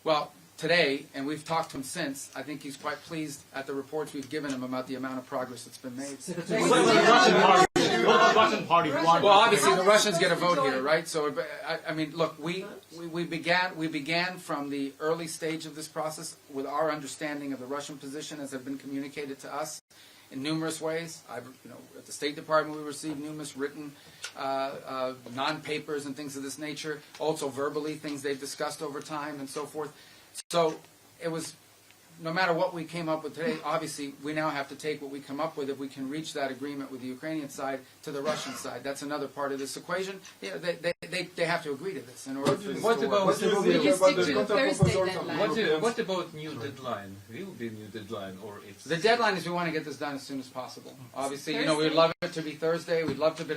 Well, today, and we've talked to him since, I think he's quite pleased at the reports we've given him about the amount of progress that's been made. Well, obviously the Russians get a vote here, right? So, I mean, look, we began from the early stage of this process with our understanding of the Russian position as have been communicated to us in numerous ways. At the State Department we received numerous written non-papers and things of this nature, also verbally, things they've discussed over time and so forth. So it was, no matter what we came up with today, obviously we now have to take what we come up with, if we can reach that agreement with the Ukrainian side, to the Russian side. That's another part of this equation. Yeah, they have to agree to this in order for this to work. What about new deadline? Will be new deadline, or it's... The deadline is we want to get this done as soon as possible. Obviously, we'd love it to be Thursday. We'd love to be...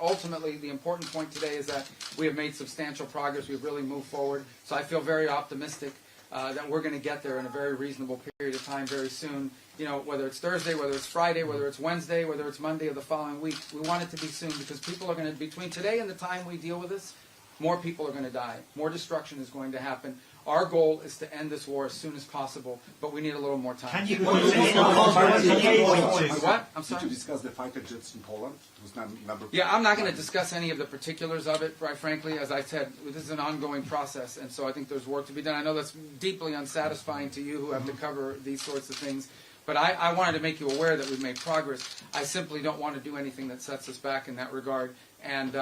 ultimately, the important point today is that we have made substantial progress. We've really moved forward. So I feel very optimistic that we're going to get there in a very reasonable period of time very soon. Whether it's Thursday, whether it's Friday, whether it's Wednesday, whether it's Monday of the following week, we want it to be soon, because people are going to, between today and the time we deal with this, more people are going to die. More destruction is going to happen. Our goal is to end this war as soon as possible, but we need a little more time. Can you point to any what? I'm sorry? Did you discuss the fighter jets in Poland? Yeah, I'm not going to discuss any of the particulars of it, quite frankly. As I said, this is an ongoing process, and so I think there's work to be done. I know that's deeply unsatisfying to you who have to cover these sorts of things, but I wanted to make you aware that we've made progress. I simply don't want to do anything that sets us back in that regard. And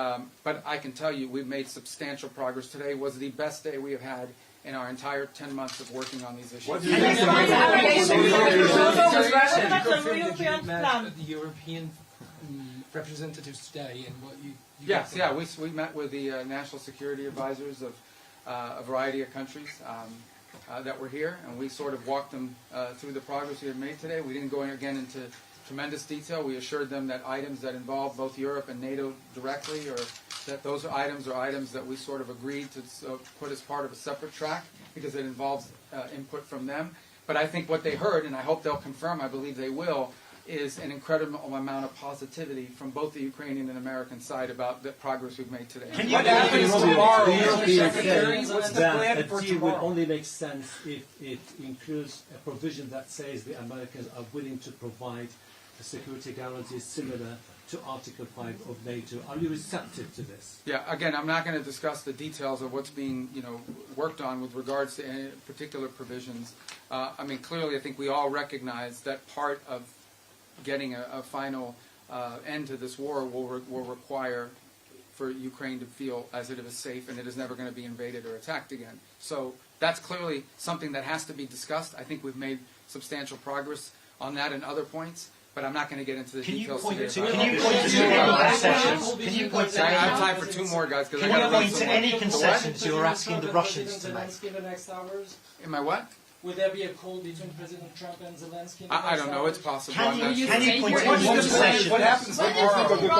but I can tell you we've made substantial progress. Today was the best day we have had in our entire 10 months of working on these issues. The European representatives today, and what you Yes, we met with the national security advisors of a variety of countries that were here, and we sort of walked them through the progress we had made today. We didn't go into tremendous detail. We assured them that items that involve both Europe and NATO directly, or that those items are items that we sort of agreed to put as part of a separate track, because it involves input from them. But I think what they heard, and I hope they'll confirm, I believe they will, is an incredible amount of positivity from both the Ukrainian and American side about the progress we've made today. What happens tomorrow? What's the plan for tomorrow? Would only make sense if it includes a provision that says the Americans are willing to provide a security guarantee similar to Article 5 of NATO. Are you receptive to this? Yeah, again, I'm not going to discuss the details of what's being worked on with regards to any particular provisions. I mean, clearly, I think we all recognize that part of getting a final end to this war will require for Ukraine to feel as it is safe and it is never going to be invaded or attacked again. So that's clearly something that has to be discussed. I think we've made substantial progress on that and other points, but I'm not going to get into the details today. Can you point to any concessions? I have time for two more, guys. Can you point to any concessions you're asking the Russians to make? In the next hours? Am I what? Would there be a call between President Trump and Zelensky? I don't know. It's possible. Can you point to any concessions? What happens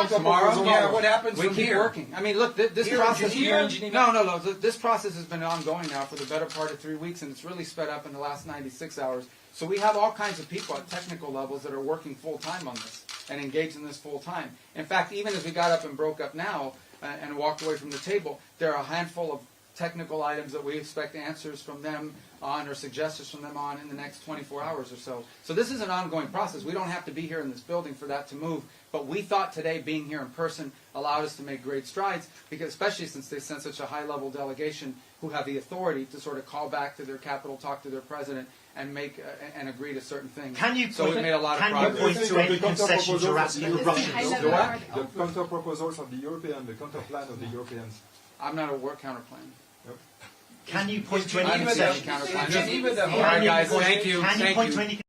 tomorrow? Yeah, what happens We from keep here? working. I mean, look, this process. No. This process has been ongoing now for the better part of 3 weeks, and it's really sped up in the last 96 hours. So we have all kinds of people at technical levels that are working full time on this and engaged in this full time. In fact, even as we got up and broke up now and walked away from the table, there are a handful of technical items that we expect answers from them on, or suggestions from them on, in the next 24 hours or so. So this is an ongoing process. We don't have to be here in this building for that to move. But we thought today being here in person allowed us to make great strides, because especially since they sent such a high-level delegation who have the authority to sort of call back to their capital, talk to their president, and make and agree to certain things. So we made a lot of progress. Can you point to any concessions you're asking the Russians? The counter-proposals of the European, the counter-plan of the Europeans. I'm not aware of counterplan. Can you point to any I haven't seen any concessions? counterplan. All right, guys, thank you. Can you point to any